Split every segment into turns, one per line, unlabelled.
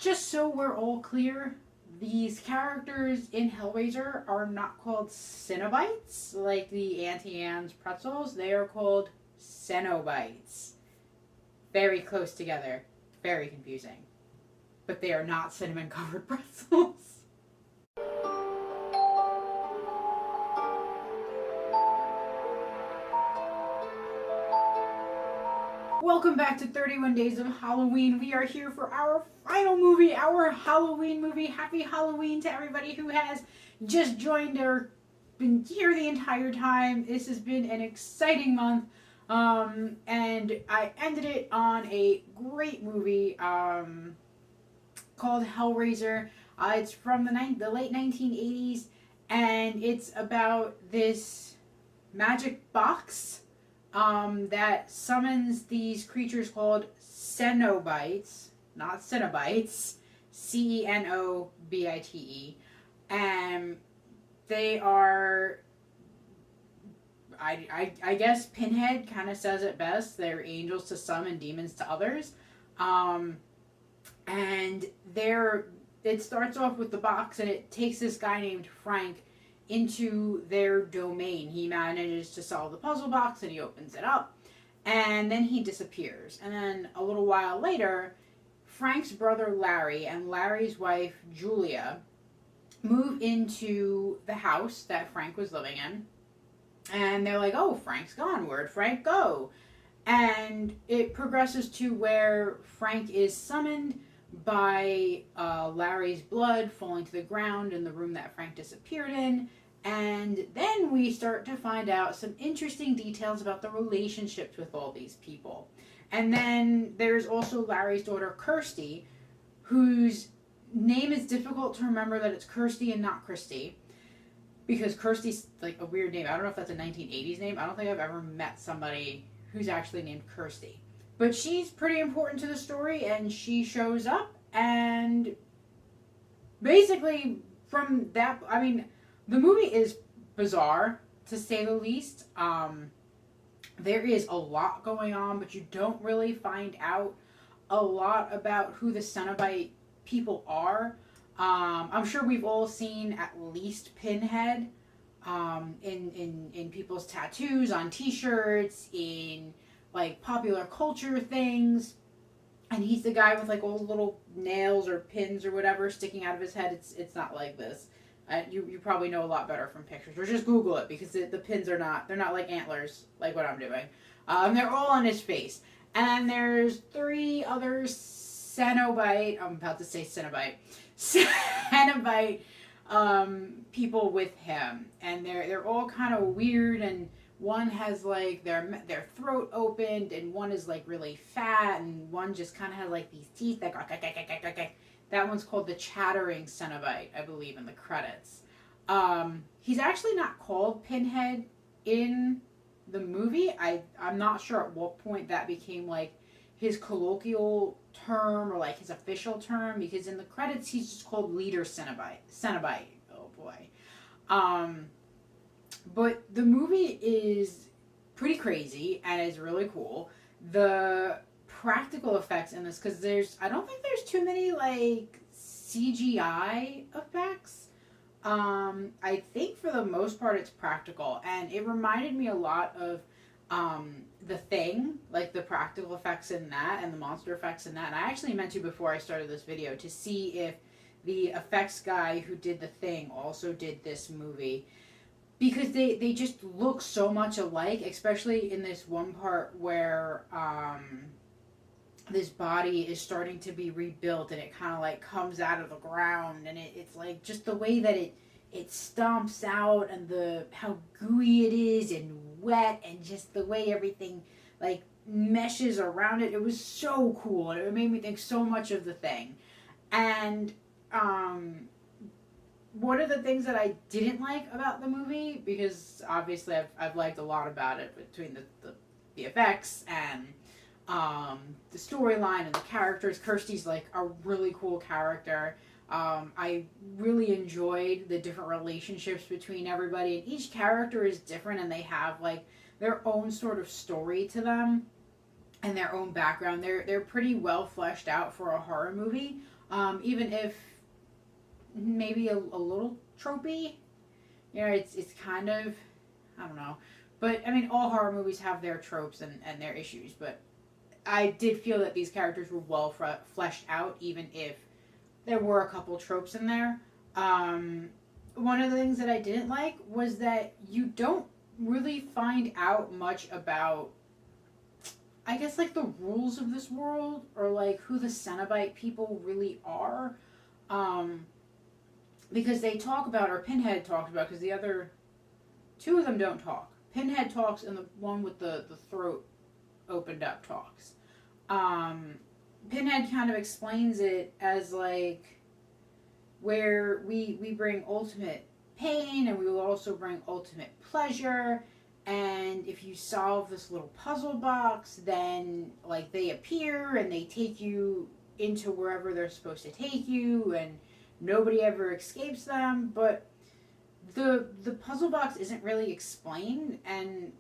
just so we're all clear, these characters in Hellraiser are not called Cenobites, like the Auntie Anne's pretzels. They are called Cenobites. Very close together. Very confusing. But they are not cinnamon-covered pretzels. Welcome back to 31 Days of Halloween. We are here for our final movie, our Halloween movie. Happy Halloween to everybody who has just joined or been here the entire time. This has been an exciting month, and I ended it on a great movie called Hellraiser. It's from the late 1980s, and it's about this magic box that summons these creatures called Cenobites, not Cenobites, Cenobite, and they are, I guess Pinhead kind of says it best, they're angels to some and demons to others, and it starts off with the box, and it takes this guy named Frank into their domain. He manages to solve the puzzle box and he opens it up, and then he disappears. And then a little while later, Frank's brother Larry and Larry's wife Julia move into the house that Frank was living in, and they're like, oh, Frank's gone, where'd Frank go? And it progresses to where Frank is summoned by Larry's blood falling to the ground in the room that Frank disappeared in. And then we start to find out some interesting details about the relationships with all these people. And then there's also Larry's daughter Kirsty, whose name is difficult to remember, that it's Kirsty and not Christy, because Kirsty's like a weird name. I don't know if that's a 1980s name. I don't think I've ever met somebody who's actually named Kirsty. But she's pretty important to the story, and she shows up, and basically from that, I mean, the movie is bizarre, to say the least. There is a lot going on, but you don't really find out a lot about who the Cenobite people are. I'm sure we've all seen at least Pinhead in people's tattoos, on t-shirts, in like popular culture things, and he's the guy with like all the little nails or pins or whatever sticking out of his head. It's not like this. You probably know a lot better from pictures, or just Google it, because the pins are not, they're not like antlers like what I'm doing. They're all on his face, and there's 3 other Cenobite, I'm about to say Cenobite people with him, and they're all kind of weird, and one has like their throat opened, and one is like really fat, and one just kind of has like these teeth that go. That one's called the Chattering Cenobite, I believe, in the credits. He's actually not called Pinhead in the movie. I'm not sure at what point that became like his colloquial term or like his official term, because in the credits he's just called Leader Cenobite. Oh boy. But the movie is pretty crazy and is really cool. The practical effects in this, because I don't think there's too many like CGI effects. I think for the most part it's practical, and it reminded me a lot of The Thing, like the practical effects in that and the monster effects in that. And I actually meant to, before I started this video, to see if the effects guy who did The Thing also did this movie, because they just look so much alike, especially in this one part where this body is starting to be rebuilt, and it kind of like comes out of the ground, and it's like just the way that it stomps out, and how gooey it is and wet, and just the way everything like meshes around it. It was so cool, and it made me think so much of The Thing. And one of the things that I didn't like about the movie, because obviously I've liked a lot about it, between the effects and the storyline and the characters. Kirsty's like a really cool character. I really enjoyed the different relationships between everybody, and each character is different, and they have like their own sort of story to them. and their own background. They're pretty well fleshed out for a horror movie, even if maybe a little tropey. You know, it's kind of, I don't know, but I mean, all horror movies have their tropes and their issues. But I did feel that these characters were well fleshed out, even if there were a couple tropes in there. One of the things that I didn't like was that you don't really find out much about, I guess, like the rules of this world, or like who the Cenobite people really are. Um, because they talk about, or Pinhead talks about, because the other two of them don't talk. Pinhead talks, and the one with the throat opened up talks. Um, Pinhead kind of explains it as like where we bring ultimate pain, and we will also bring ultimate pleasure. And if you solve this little puzzle box, then like they appear and they take you into wherever they're supposed to take you, and nobody ever escapes them. But the puzzle box isn't really explained, and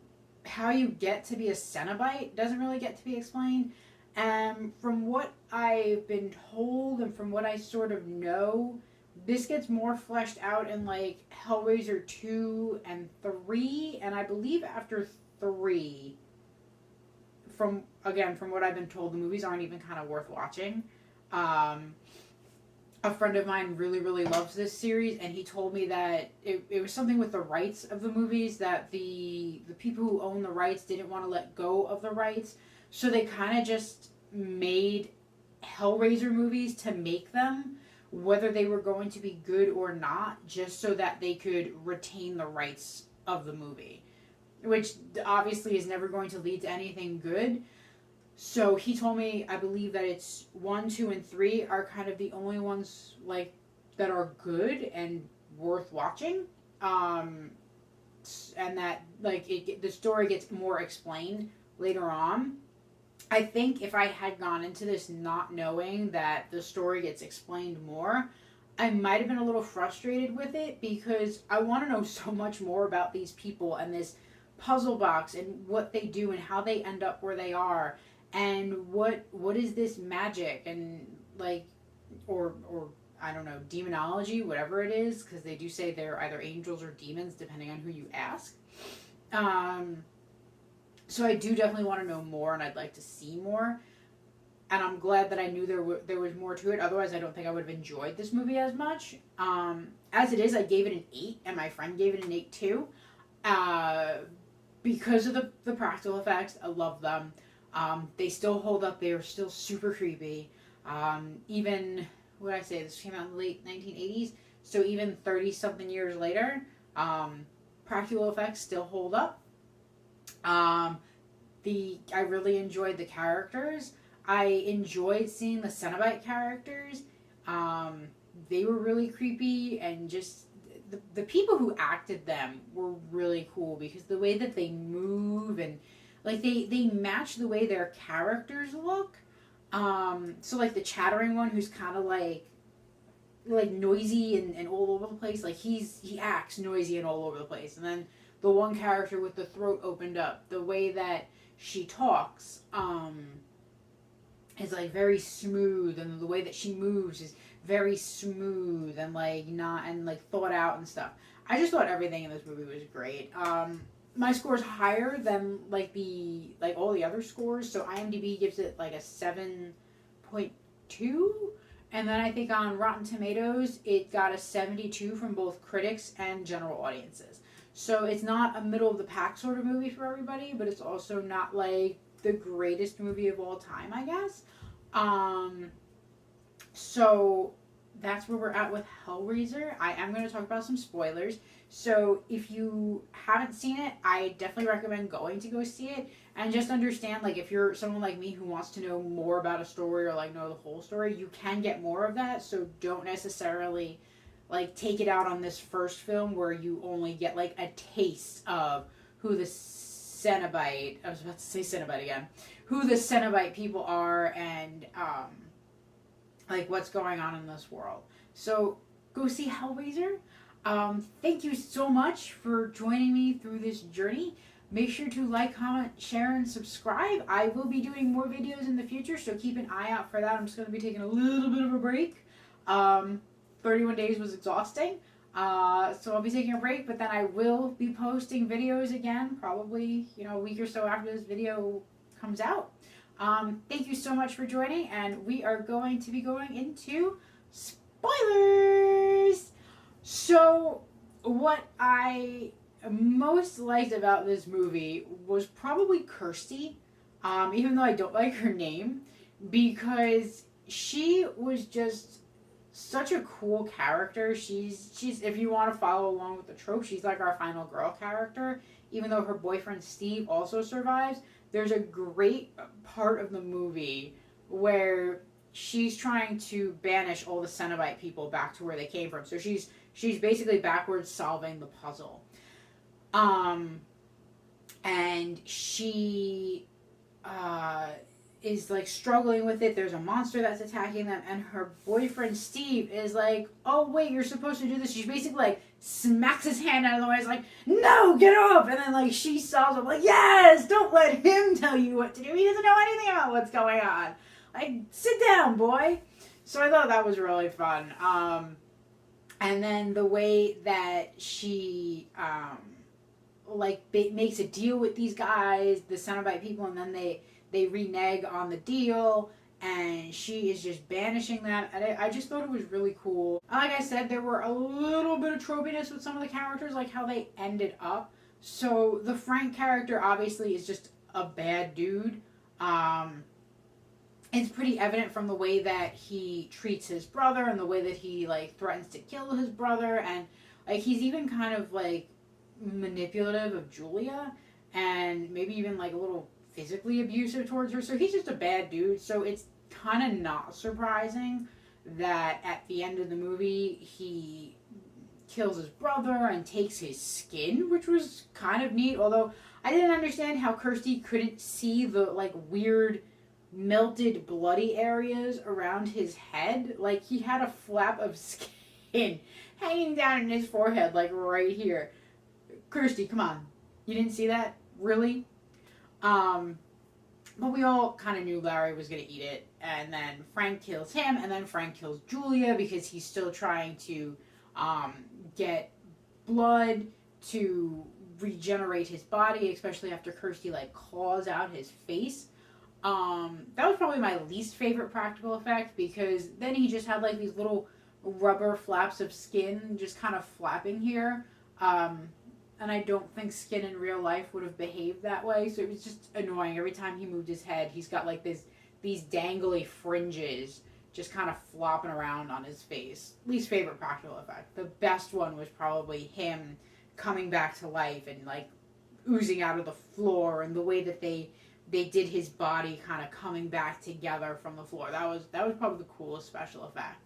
how you get to be a Cenobite doesn't really get to be explained. And from what I've been told and from what I sort of know, this gets more fleshed out in like Hellraiser 2 and 3, and I believe after 3, from what I've been told, the movies aren't even kind of worth watching. A friend of mine really, really loves this series, and he told me that it was something with the rights of the movies, that the people who own the rights didn't want to let go of the rights, so they kind of just made Hellraiser movies to make them, whether they were going to be good or not, just so that they could retain the rights of the movie, which obviously is never going to lead to anything good. So he told me, I believe that it's 1, 2, and 3 are kind of the only ones like that are good and worth watching, and that like the story gets more explained later on. I think if I had gone into this not knowing that the story gets explained more, I might have been a little frustrated with it, because I want to know so much more about these people and this puzzle box and what they do and how they end up where they are, and what is this magic, and like, or I don't know, demonology, whatever it is, because they do say they're either angels or demons depending on who you ask. So I do definitely want to know more, and I'd like to see more. And I'm glad that I knew there was more to it. Otherwise, I don't think I would have enjoyed this movie as much. As it is, I gave it an 8, and my friend gave it an 8 too. Because of the practical effects, I love them. They still hold up. They are still super creepy. Even, what did I say? This came out in the late 1980s. So even 30-something years later, practical effects still hold up. I really enjoyed the characters. I enjoyed seeing the Cenobite characters. They were really creepy, and just the people who acted them were really cool, because the way that they move, and like they match the way their characters look. So like the chattering one, who's kind of like noisy and all over the place, like he acts noisy and all over the place. And then the one character with the throat opened up, the way that she talks is like very smooth, and the way that she moves is very smooth and like not, and like thought out and stuff. I just thought everything in this movie was great. My score is higher than like all the other scores, so IMDb gives it like a 7.2, and then I think on Rotten Tomatoes it got a 72 from both critics and general audiences. So it's not a middle of the pack sort of movie for everybody, but it's also not like the greatest movie of all time, I guess. So that's where we're at with Hellraiser. I am going to talk about some spoilers. So if you haven't seen it, I definitely recommend going to go see it. And just understand, like, if you're someone like me who wants to know more about a story, or like know the whole story, you can get more of that. So don't necessarily like take it out on this first film where you only get like a taste of who the Cenobite, I was about to say Cenobite again, who the Cenobite people are, and like what's going on in this world. So go see Hellraiser. Thank you so much for joining me through this journey. Make sure to like, comment, share, and subscribe. I will be doing more videos in the future, so keep an eye out for that. I'm just going to be taking a little bit of a break. 31 days was exhausting. So I'll be taking a break, but then I will be posting videos again, probably, a week or so after this video comes out. Thank you so much for joining, and we are going to be going into spoilers. So what I most liked about this movie was probably Kirsty, even though I don't like her name, because she was just such a cool character. She's if you want to follow along with the trope, she's like our final girl character. Even though her boyfriend Steve also survives, there's a great part of the movie where she's trying to banish all the Cenobite people back to where they came from. So she's basically backwards solving the puzzle. And she is like struggling with it. There's a monster that's attacking them, and her boyfriend Steve is like, "Oh wait, you're supposed to do this." She basically like smacks his hand out of the way. It's like, "No, get up!" And then like she solves it, like, "Yes, don't let him tell you what to do. He doesn't know anything about what's going on. Like, sit down, boy." So I thought that was really fun. And then the way that she makes a deal with these guys, the Cenobite people, and then they renege on the deal, and she is just banishing them. And I just thought it was really cool. Like I said, there were a little bit of tropiness with some of the characters, like how they ended up. So the Frank character obviously is just a bad dude. It's pretty evident from the way that he treats his brother and the way that he like threatens to kill his brother, and like he's even kind of like manipulative of Julia, and maybe even like a little physically abusive towards her. So he's just a bad dude. So it's kind of not surprising that at the end of the movie he kills his brother and takes his skin, which was kind of neat. Although I didn't understand how Kirsty couldn't see the like weird melted bloody areas around his head. Like he had a flap of skin hanging down in his forehead, like right here. Kirsty, come on. You didn't see that? Really? But we all kind of knew Larry was going to eat it. And then Frank kills him, and then Frank kills Julia because he's still trying to get blood to regenerate his body, especially after Kirsty like claws out his face. That was probably my least favorite practical effect, because then he just had like these little rubber flaps of skin just kind of flapping here. And I don't think skin in real life would have behaved that way, so it was just annoying. Every time he moved his head, he's got like these dangly fringes just kind of flopping around on his face. Least favorite practical effect. The best one was probably him coming back to life and like oozing out of the floor, and the way that they did his body kind of coming back together from the floor. That was probably the coolest special effect.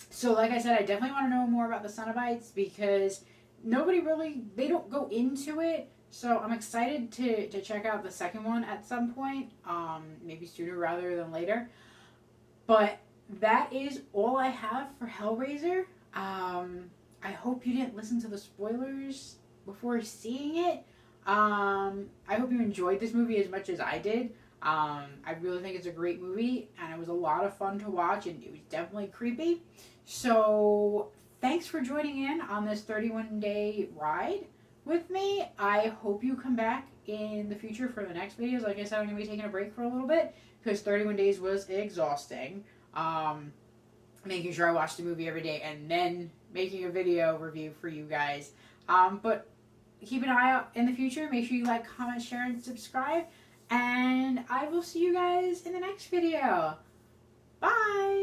So like I said, I definitely want to know more about the Cenobites, because they don't go into it. So I'm excited to check out the second one at some point, maybe sooner rather than later. But that is all I have for Hellraiser. I hope you didn't listen to the spoilers before seeing it. I hope you enjoyed this movie as much as I did. I really think it's a great movie, and it was a lot of fun to watch, and it was definitely creepy. So thanks for joining in on this 31-day ride with me. I hope you come back in the future for the next videos. Like I said, I'm going to be taking a break for a little bit because 31 days was exhausting. Making sure I watched the movie every day and then making a video review for you guys. But keep an eye out in the future. Make sure you like, comment, share, and subscribe. And I will see you guys in the next video. Bye!